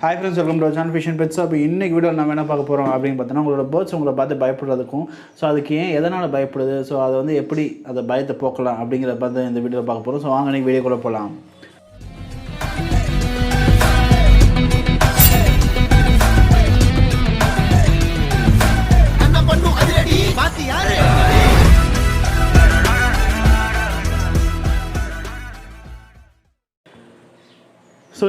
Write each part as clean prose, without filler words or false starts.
Hi friends, welcome to our channel fishandpetshobby. இன்னைக்கு வீடியோவில் நம்ம என்ன பார்க்க போகிறோம் அப்படின்னு பார்த்தோன்னா உங்களோட பேர்ட்ஸ் உங்களை பார்த்து பயப்படுறதுக்கும் அதுக்கு ஏன் எதனால் பயப்படுது அதை எப்படி அதை பயத்தை போக்கலாம் அப்படிங்கிறத பார்த்து இந்த வீடியோவில் பார்க்க போகிறோம். வாங்க இன்னைக்கு வீடியோக்குள்ளே போகலாம்.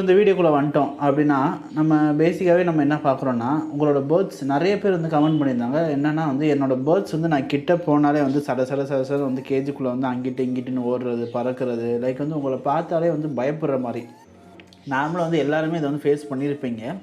இந்த வீடியோக்குள்ளே வந்துட்டோம் அப்படின்னா நம்ம பேசிக்காகவே நம்ம என்ன பார்க்குறோன்னா உங்களோட பேர்ட்ஸ் நிறைய பேர் கமெண்ட் பண்ணியிருந்தாங்க. என்னென்னா என்னோடய பேர்ட்ஸ் நான் கிட்ட போனாலே சட சட கேஜுக்குள்ளே அங்கிட்டு இங்கிட்டுன்னு ஓடுறது பறக்கிறது லைக் உங்களை பார்த்தாலே பயப்படுற மாதிரி. நார்மலாக எல்லாருமே இதை ஃபேஸ் பண்ணியிருப்பீங்க.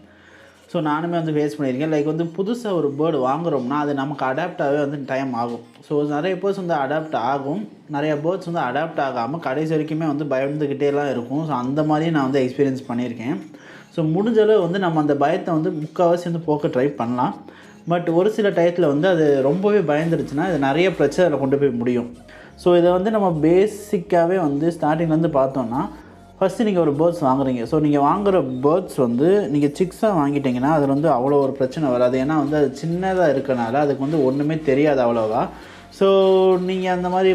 நானுமே ஃபேஸ் பண்ணியிருக்கேன். லைக் புதுசாக ஒரு பேர்டு வாங்குகிறோம்னா அது நமக்கு அடாப்டாகவே நிறைய ஆகும். நிறைய பேர்ட்ஸ் அடாப்ட் ஆகும், நிறைய பேர்ட்ஸ் அடாப்ட் ஆகாமல் கடைசி வரைக்குமே பயந்துக்கிட்டேலாம் இருக்கும். அந்த மாதிரியும் நான் எக்ஸ்பீரியன்ஸ் பண்ணியிருக்கேன். முடிஞ்சளவு நம்ம அந்த பயத்தை முக்கால்வாசி போக்க ட்ரை பண்ணலாம். பட் ஒரு சில டயத்தில் அது ரொம்பவே பயந்துருச்சுன்னா இது நிறைய பிரச்சனையில் கொண்டு போய் முடியும். இதை நம்ம பேசிக்காகவே ஸ்டார்டிங்லேருந்து பார்த்தோன்னா ஃபஸ்ட்டு நீங்கள் ஒரு பேர்ட்ஸ் வாங்குறீங்க. நீங்கள் வாங்குகிற பேர்ட்ஸ் நீங்கள் சிக்ஸாக வாங்கிட்டீங்கன்னா அதில் அவ்வளோ ஒரு பிரச்சனை வராது. ஏன்னா அது சின்னதாக இருக்கனால அதுக்கு ஒன்றுமே தெரியாது அவ்வளோவா. நீங்கள் அந்த மாதிரி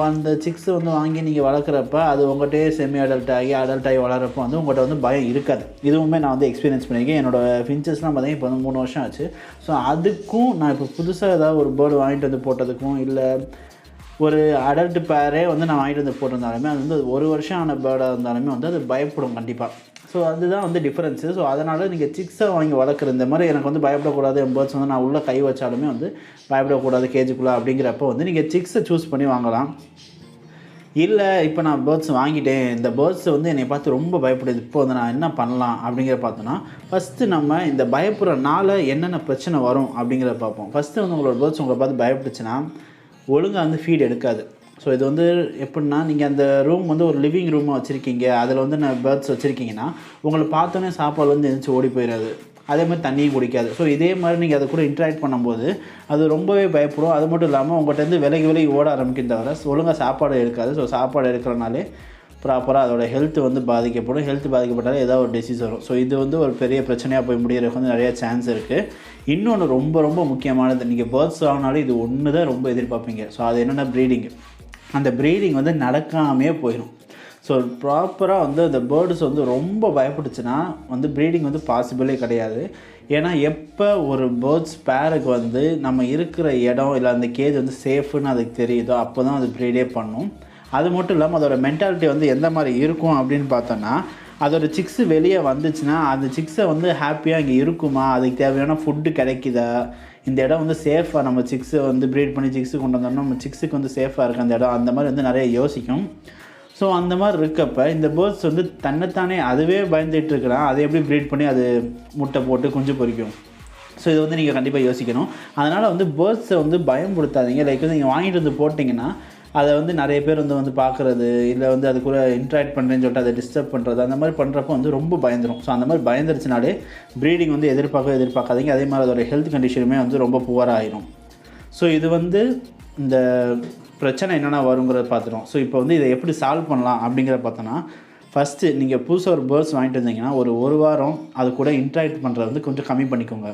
அந்த சிக்ஸ் வாங்கி நீங்கள் வளர்க்குறப்ப அது உங்கள்கிட்டே செமி அடல்ட் ஆகி வளர்கிறப்போ உங்கள்கிட்ட பயம் இருக்காது. இதுவுமே நான் எக்ஸ்பீரியன்ஸ் பண்ணியிருக்கேன். என்னோடய ஃபின்ச்சஸ்லாம் பார்த்தீங்கன்னா இப்போ 3 வருஷம் ஆச்சு. அதுக்கும் நான் இப்போ புதுசாக ஏதாவது ஒரு பேர்டு வாங்கிட்டு போட்டதுக்கும் இல்லை ஒரு அடல்ட் பேரே நான் வாங்கிட்டு போட்டிருந்தாலுமே அது 1 வருஷம் ஆன பேர்டாக இருந்தாலுமே அது பயப்படும் கண்டிப்பாக. அதுதான் டிஃப்ரென்ஸு. அதனால் நீங்கள் சிக்ஸாக வாங்கி வளர்க்குற இந்த மாதிரி எனக்கு பயப்படக்கூடாது, என் பேர்ட்ஸ் நான் உள்ளே கை வச்சாலுமே பயப்படக்கூடாது கேஜுக்குள்ளே அப்படிங்கிறப்போ நீங்கள் சிக்ஸை சூஸ் பண்ணி வாங்கலாம். இல்லை இப்போ நான் பேர்ட்ஸ் வாங்கிட்டேன், இந்த பேர்ட்ஸ் என்னை பார்த்து ரொம்ப பயப்படுது, இப்போ நான் என்ன பண்ணலாம் அப்படிங்கிற பார்த்தோன்னா ஃபஸ்ட்டு நம்ம இந்த பயப்படுறனால என்னென்ன பிரச்சனை வரும் அப்படிங்கிறத பார்ப்போம். ஃபஸ்ட்டு உங்களோட பேர்ட்ஸ் உங்களை பார்த்து பயப்படுச்சுன்னா ஒழுங்காக ஃபீட் எடுக்காது. இது எப்படின்னா நீங்கள் அந்த ரூம் ஒரு லிவிங் ரூமாக வச்சுருக்கீங்க, அதில் நான் பேர்ட்ஸ் வச்சுருக்கீங்கன்னா உங்களை பார்த்தோன்னே சாப்பாடு எழுந்திரிச்சு ஓடி போயிடாது. அதே மாதிரி தண்ணியும் குடிக்காது. இதே மாதிரி நீங்கள் அதை கூட இன்ட்ராக்ட் பண்ணும்போது அது ரொம்பவே பயப்படும். அது மட்டும் இல்லாமல் உங்கள்கிட்ட விலகி ஓட ஆரம்பிக்கும் தவிர ஒழுங்காக சாப்பாடு எடுக்காது. சாப்பாடு எடுக்கிறனாலே ப்ராப்பராக அதோட ஹெல்த் பாதிக்கப்படும். ஹெல்த் பாதிக்கப்பட்டாலே ஏதாவது ஒரு டிசீஸ் வரும். இது ஒரு பெரிய பிரச்சனையாக போய் முடியறதுக்கு நிறைய சான்ஸ் இருக்குது. இன்னொன்று ரொம்ப ரொம்ப முக்கியமானது, நீங்கள் பேர்ட்ஸ் வாங்கினாலும் இது ஒன்று தான் ரொம்ப எதிர்பார்ப்பீங்க. அது என்னென்னா ப்ரீடிங். அந்த ப்ரீடிங் நடக்காமையே போயிடும். ப்ராப்பராக அந்த பேர்ட்ஸ் ரொம்ப பயப்பட்டுச்சுன்னா ப்ரீடிங் பாசிபிளே கிடையாது. ஏன்னா எப்போ ஒரு பேர்ட்ஸ் பேருக்கு நம்ம இருக்கிற இடம் இல்லை அந்த கேஜ் சேஃப்னு அதுக்கு தெரியுதோ அப்போ தான் அது ப்ரீடே பண்ணும். அது மட்டும் இல்லாமல் அதோட மென்டாலிட்டி எந்த மாதிரி இருக்கும் அப்படின்னு பார்த்தோன்னா அதோட சிக்ஸு வெளியே வந்துச்சுன்னா அந்த சிக்ஸை ஹாப்பியாக இங்கே இருக்குமா, அதுக்கு தேவையான ஃபுட்டு கிடைக்குதா, இந்த இடம் சேஃபாக நம்ம சிக்ஸை ப்ரீட் பண்ணி சிக்ஸு கொண்டு வந்தோம்னா நம்ம சிக்ஸுக்கு சேஃபாக இருக்குது அந்த இடம், அந்த மாதிரி நிறைய யோசிக்கும். அந்த மாதிரி இருக்கப்போ இந்த பேர்ட்ஸ் தன்னைத்தானே அதுவே பயந்துட்டு இருக்கிறான், அதை எப்படி ப்ரீட் பண்ணி அது முட்டை போட்டு குஞ்சு பொரிக்கும். இது நீங்கள் கண்டிப்பாக யோசிக்கணும். அதனால் பேர்ட்ஸை பயன்படுத்தாதீங்க. லைக் நீங்கள் வாங்கிட்டு போட்டிங்கன்னா அதை நிறைய பேர் பார்க்குறது இல்லை அது கூட இன்ட்ராக்ட் பண்ணுறேன்னு சொல்லிட்டு அதை டிஸ்டர்ப் பண்ணுறது அந்த மாதிரி பண்ணுறப்போ ரொம்ப பயந்துடும். அந்த மாதிரி பயந்துருச்சுனாலே ப்ரீடிங் எதிர்பார்க்காதீங்க. அதே மாதிரி அதோட ஹெல்த் கண்டிஷனுமே ரொம்ப புவராக ஆயிரும். இது இந்த பிரச்சனை என்னென்ன வருங்கிறத பார்த்துடும். இப்போ இதை எப்படி சால்வ் பண்ணலாம் அப்படிங்கிறத பார்த்தோன்னா ஃபஸ்ட்டு நீங்கள் புதுசாக ஒரு பேர்ட்ஸ் வாங்கிட்டு வந்தீங்கன்னா ஒரு வாரம் அது கூட இன்ட்ராக்ட் பண்ணுறது கொஞ்சம் கம்மி பண்ணிக்கோங்க.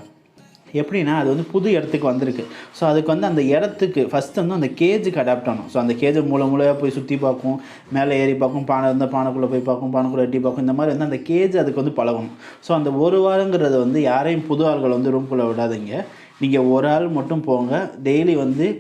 எப்படின்னா அது புது இடத்துக்கு வந்திருக்கு. அதுக்கு அந்த இடத்துக்கு ஃபஸ்ட்டு அந்த கேஜுக்கு அடாப்ட் ஆகணும். அந்த கேஜை மூளையாக போய் சுற்றி பார்க்கும், மேலே ஏறி பார்க்கும், பானை இருந்தால் பானைக்குள்ளே போய் பார்க்கும், பானைக்குள்ளே எட்டி பார்க்கும். இந்த மாதிரி அந்த கேஜ் அதுக்கு பழகணும். அந்த 1 வாரங்கிறது யாரையும் புது ஆள்கள் ரூம்குள்ளே விடாதீங்க. நீங்கள் ஒரு ஆள் மட்டும் போங்க. டெய்லி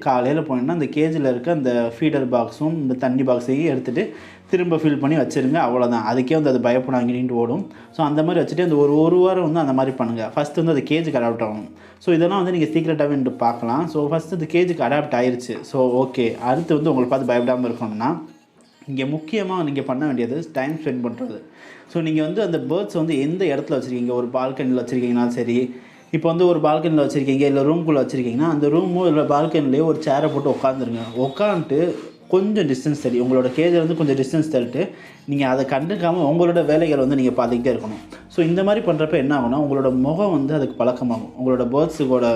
காலையில் போனீங்கன்னா அந்த கேஜில் இருக்க அந்த ஃபீடர் பாக்ஸும் இந்த தண்ணி பாக்ஸையும் எடுத்துகிட்டு திரும்ப ஃபில் பண்ணி வச்சுருங்க. அவ்வளோதான். அதுக்கே அது பயப்படாங்கிட்டு ஓடும். அந்த மாதிரி வச்சுட்டு அந்த ஒரு வாரம் அந்த மாதிரி பண்ணுங்கள். ஃபஸ்ட்டு அது கேஜுக்கு அடாப்ட் ஆகணும். இதெல்லாம் நீங்கள் சீக்கிரட்டாகவே பார்க்கலாம். ஃபஸ்ட்டு அது கேஜுக்கு அடாப்ட் ஆயிடுச்சு. ஓகே, அடுத்து உங்களை பார்த்து பயப்படாமல் இருக்கணும்னா இங்கே முக்கியமாக நீங்கள் பண்ண வேண்டியது டைம் ஸ்பெண்ட் பண்ணுறது. நீங்கள் அந்த பேர்ட்ஸ் எந்த இடத்துல வச்சுருக்கீங்க, ஒரு பால்கனியில் வச்சுருக்கீங்கனாலும் சரி, இப்போ ஒரு பால்கனியில் வச்சுருக்கீங்க இல்லை ரூம்குள்ளே வச்சுருக்கீங்கன்னா அந்த ரூமோ இல்லை பால்கனிலேயோ ஒரு சேரை போட்டு உட்காந்துருங்க. உட்காந்துட்டு கொஞ்சம் டிஸ்டன்ஸ் தள்ளி உங்களோட கேஜில் கொஞ்சம் டிஸ்டன்ஸ் தள்ளிட்டு நீங்கள் அதை கண்டுக்காமல் உங்களோட வேலைகளை நீங்கள் பார்த்துக்கிட்டே இருக்கணும். இந்த மாதிரி பண்ணுறப்ப என்ன ஆகும்னா உங்களோட முகம் அதுக்கு பழக்கமாகும். உங்களோட பேர்ட்ஸுக்கூட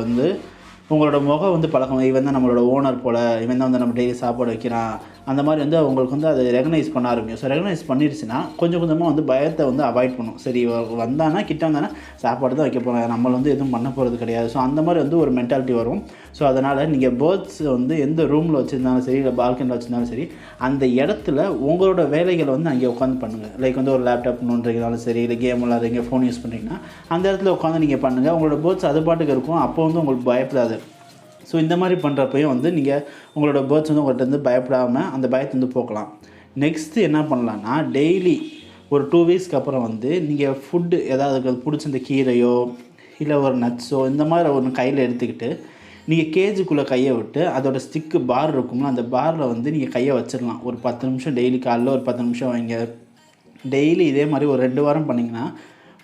உங்களோட முகம் வந்து பழக்கம், இவன் தான் நம்மளோட ஓனர் போல், இவன் தான் வந்து நம்ம டெய்லி சாப்பாடு வைக்கிறான், அந்த மாதிரி வந்து உங்களுக்கு வந்து அது ரெகனைஸ் பண்ண ஆரம்பிக்கும். ஸோ ரெகனைஸ் பண்ணிடுச்சுன்னா கொஞ்சம் கொஞ்சமாக வந்து பயத்தை வந்து அவாய்ட் பண்ணும். சரி வந்தானா கிட்ட வந்தானா சாப்பாடு தான் வைக்க போகிறேன், நம்மளை வந்து எதுவும் பண்ண போகிறது கிடையாது. ஸோ அந்த மாதிரி வந்து ஒரு மென்டாலிட்டி வரும். ஸோ அதனால் நீங்கள் பேர்ட்ஸ் வந்து எந்த ரூமில் வச்சுருந்தாலும் சரி, இல்லை பால்கனியில் வச்சுருந்தாலும் சரி, அந்த இடத்துல உங்களோட வேலைகளை வந்து அங்கே உட்காந்து பண்ணுங்கள். லைக் வந்து ஒரு லேப்டாப் நோண்டுறீங்கனாலும் சரி, இல்லை கேம் விளாட்றீங்க, ஃபோன் யூஸ் பண்ணுறீங்கன்னா அந்த இடத்துல உட்காந்து நீங்கள் பண்ணுங்கள். உங்களோட பேர்ட்ஸ் அது பாட்டுக்கு இருக்கும், அப்போ வந்து உங்களுக்கு பயப்படாது. ஸோ இந்த மாதிரி பண்ணுறப்பையும் வந்து நீங்கள் உங்களோட பேர்ட்ஸ் வந்து உங்கள்கிட்ட வந்து பயப்படாமல் அந்த பயத்தை வந்து போக்கலாம். நெக்ஸ்ட்டு என்ன பண்ணலான்னா, டெய்லி ஒரு 2 வீக்ஸ்க்கு அப்புறம் வந்து நீங்கள் ஃபுட்டு ஏதாவது பிடிச்ச இந்த கீரையோ இல்லை ஒரு நட்ஸோ இந்த மாதிரி ஒன்று கையில் எடுத்துக்கிட்டு நீங்கள் கேஜுக்குள்ளே கையை விட்டு அதோடய ஸ்டிக்கு பார் இருக்கும்ல, அந்த பாரில் வந்து நீங்கள் கையை வச்சிடலாம். ஒரு 10 நிமிஷம் டெய்லி காலையில் ஒரு 10 நிமிஷம் வைங்க. டெய்லி இதே மாதிரி ஒரு 2 வாரம் பண்ணிங்கன்னா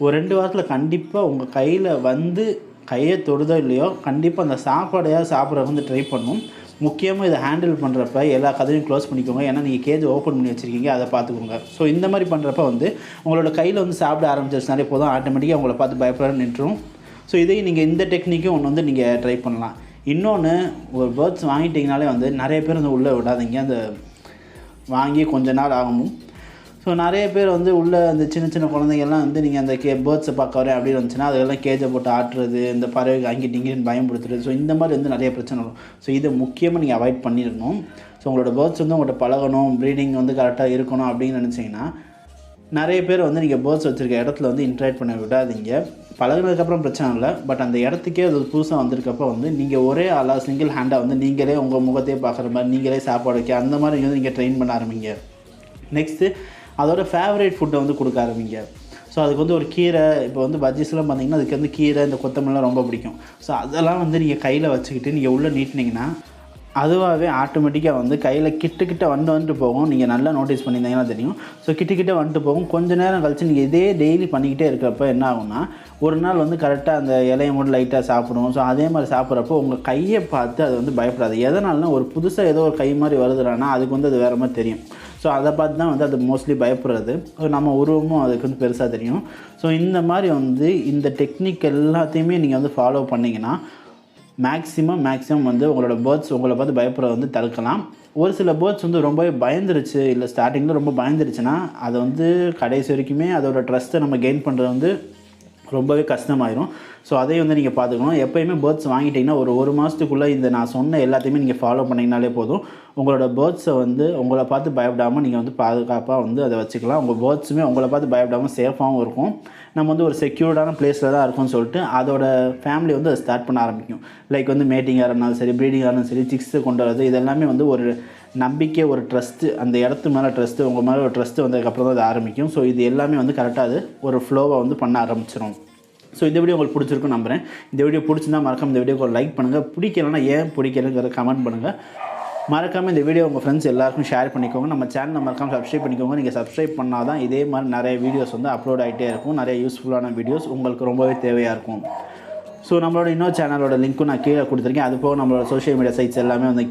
ஒரு 2 வாரத்தில் கண்டிப்பாக உங்கள் கையில் வந்து கையை தொடுதோ இல்லையோ கண்டிப்பாக அந்த சாப்பாடையாவது சாப்பிட்றதுக்கு வந்து ட்ரை பண்ணும். முக்கியமாக இதை ஹேண்டில் பண்ணுறப்ப எல்லா கதையும் க்ளோஸ் பண்ணிக்கோங்க. ஏன்னா நீங்கள் கேஜ் ஓப்பன் பண்ணி வச்சுருக்கீங்க, அதை பார்த்துக்கோங்க. ஸோ இந்த மாதிரி பண்ணுறப்ப வந்து உங்களோட கையில் வந்து சாப்பிட ஆரம்பிச்சிருச்சுனாலே போதும், ஆட்டோமேட்டிக்காக உங்களை பார்த்து பயப்பட நின்றுடும். ஸோ இதையும் நீங்கள் இந்த டெக்னிக்கும் ஒன்று வந்து நீங்கள் ட்ரை பண்ணலாம். இன்னொன்று, ஒரு பேர்ட்ஸ் வாங்கிட்டிங்கனாலே வந்து நிறைய பேர் வந்து உள்ளே விடாதீங்க. அந்த வாங்கி கொஞ்ச நாள் ஆகும். ஸோ நிறைய பேர் வந்து உள்ளே அந்த சின்ன சின்ன குழந்தைங்கள்லாம் வந்து நீங்கள் அந்த பேர்ட்ஸை பார்க்க வரேன் அப்படின்னு வந்துச்சுன்னா அதெல்லாம் கேஜை போட்டு ஆட்டுறது, இந்த பறவை அங்கிட்டு இங்கிட்டு பயன்படுத்துறது. ஸோ இந்த மாதிரி வந்து நிறைய பிரச்சனை வரும். ஸோ இதை முக்கியமாக நீங்கள் அவாய்ட் பண்ணிடணும். ஸோ உங்களோட பேர்ட்ஸ் வந்து உங்கள்கிட்ட பழகணும், ப்ரீடிங் வந்து கரெக்டாக இருக்கணும் அப்படின்னு நினச்சிங்கன்னா நிறைய பேர் வந்து நீங்கள் பேர்ட்ஸ் வச்சுருக்க இடத்துல வந்து இன்ட்ராக்ட் பண்ண விடாதீங்க. பழகினதுக்கப்புறம் பிரச்சனை இல்லை, பட் அந்த இடத்துக்கே அது புதுசாக வந்திருக்கப்போ வந்து நீங்கள் ஒரே ஆளாக சிங்கிள் ஹேண்டாக வந்து நீங்களே உங்கள் முகத்தையே பார்க்குற மாதிரி, நீங்களே சாப்பாடு வைக்க அந்த மாதிரி வந்து நீங்கள் ட்ரெயின் பண்ண ஆரம்பிங்க. நெக்ஸ்ட்டு அதோட ஃபேவரேட் ஃபுட்டை வந்து கொடுக்க ஆரம்பிங்க. ஸோ அதுக்கு வந்து ஒரு கீரை, இப்போ வந்து பஜ்ஜிஸ்லாம் பார்த்தீங்கன்னா அதுக்கு வந்து கீரை, இந்த கொத்தமல்லாம் ரொம்ப பிடிக்கும். ஸோ அதெல்லாம் வந்து நீங்கள் கையில் வச்சுக்கிட்டு நீங்கள் உள்ளே நீட்டினீங்கன்னா அதுவாகவே ஆட்டோமேட்டிக்காக வந்து கையில் கிட்ட வந்துட்டு போகும். நீங்கள் நல்லா நோட்டீஸ் பண்ணியிருந்தீங்கன்னா தெரியும். ஸோ கிட்ட வந்துட்டு போகும். கொஞ்சம் நேரம் கழித்து நீங்கள் இதே டெய்லி பண்ணிக்கிட்டே இருக்கிறப்ப என்ன ஆகும்னா, ஒரு நாள் வந்து கரெக்டாக அந்த இலையை மட்டும் லைட்டாக சாப்பிடும். ஸோ அதே மாதிரி சாப்பிட்றப்போ உங்கள் கையை பார்த்து அது வந்து பயப்படாது. எதனால்னா ஒரு புதுசாக ஏதோ ஒரு கை மாதிரி வருதுறானா அதுக்கு வந்து அது வேறு மாதிரி தெரியும். ஸோ அதை பார்த்து தான் வந்து அது மோஸ்ட்லி பயப்படுறது. நம்ம உருவமும் அதுக்கு வந்து பெருசாக தெரியும். ஸோ இந்த மாதிரி வந்து இந்த டெக்னிக் எல்லாத்தையுமே நீங்கள் வந்து ஃபாலோ பண்ணிங்கன்னா மேக்ஸிமம் வந்து உங்களோட பேர்ட்ஸ் உங்களை பார்த்து பயப்படுறத வந்து தடுக்கலாம். ஒரு சில பேர்ட்ஸ் வந்து ரொம்பவே பயந்துருச்சு, இல்லை ஸ்டார்டிங்கில் ரொம்ப பயந்துருச்சுன்னா அதை வந்து கடைசி வரைக்குமே அதோட ட்ரஸ்ட்டை நம்ம கெயின் பண்ணுறது வந்து ரொம்பவே கஷ்டமாயிரும். ஸோ அதையும் வந்து நீங்கள் பார்த்துக்கணும். எப்போயுமே பேர்ட்ஸ் வாங்கிட்டிங்கன்னா ஒரு மாதத்துக்குள்ளே இந்த நான் சொன்ன எல்லாத்தையுமே நீங்கள் ஃபாலோ பண்ணிங்கனாலே போதும். உங்களோட பேர்ட்ஸை வந்து உங்களை பார்த்து பயப்படாமல் நீங்கள் வந்து பாதுகாப்பாக வந்து அதை வச்சுக்கலாம். உங்கள் பேர்ட்ஸுமே உங்களை பார்த்து பயப்படாமல் சேஃபாகவும் இருக்கும். நம்ம வந்து ஒரு செக்யூர்டான பிளேஸில் தான் இருக்கும்னு சொல்லிட்டு அதோட ஃபேமிலி வந்து அதை ஸ்டார்ட் பண்ண ஆரம்பிக்கும். லைக் வந்து மேட்டிங்காக இருந்தாலும் சரி, ப்ரீடிங்காக இருந்தாலும் சரி, சிக்ஸு கொண்டு வரது, இதெல்லாமே வந்து ஒரு நம்பிக்கை, ஒரு ட்ரஸ்ட்டு, அந்த இடத்து மேலே ட்ரஸ்ட்டு, உங்கள் மேலே ஒரு ட்ரஸ்ட்டு வந்ததுக்கப்புறம் தான் அது ஆரம்பிக்கும். ஸோ இது எல்லாமே வந்து கரெக்டாக அது ஒரு ஃப்ளோவை வந்து பண்ண ஆரம்பிச்சிடும். ஸோ இந்த வீடியோ உங்களுக்கு பிடிச்சிருக்குன்னு நம்புகிறேன். இந்த வீடியோ பிடிச்சிருந்தா மறக்காம இந்த வீடியோக்கு ஒரு லைக் பண்ணுங்கள். பிடிக்கலன்னா ஏன் பிடிக்கலங்கிறத கமெண்ட் பண்ணுங்கள். மறக்காமல் இந்த வீடியோ உங்கள் ஃப்ரெண்ட்ஸ் எல்லாருக்கும் ஷேர் பண்ணிக்கோங்க. நம்ம சேனலை மறக்காமல் சப்ஸ்கிரைப் பண்ணிக்கோங்க. நீங்கள் சப்ஸ்கிரைப் பண்ணால் தான் இதே மாதிரி நிறைய வீடியோஸ் வந்து அப்லோட் ஆகிட்டே இருக்கும். நிறைய யூஸ்ஃபுல்லான வீடியோஸ் உங்களுக்கு ரொம்பவே தேவையாக இருக்கும். ஸோ நம்மளோட இன்னொரு சேனலோட லிங்க்கும் நான் கீழே கொடுத்துருக்கேன். அது போக நம்மளோட சோஷியல் மீடியா சைட்ஸ் எல்லாமே வந்து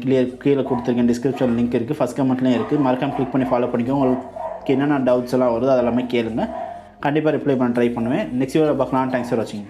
கீழே கொடுத்துருக்கேன். டிஸ்கிரிப்ஷன் லிங்க் இருக்குது, ஃபஸ்ட் கமெண்ட்லேயும் இருக்குது. மறக்காமல் கிளிக் பண்ணி ஃபாலோ பண்ணிக்கோங்க. உங்களுக்கு என்னென்ன டவுட்ஸ் எல்லாம் வருதோ அதெல்லாமே கேளுங்க. கண்டிப்பாக ரிப்ளை பண்ண ட்ரை பண்ணுவேன். நெக்ஸ்ட் வீடியோவில் பார்க்கலாம். தேங்க்ஸ் ஃபார் வாட்சிங்.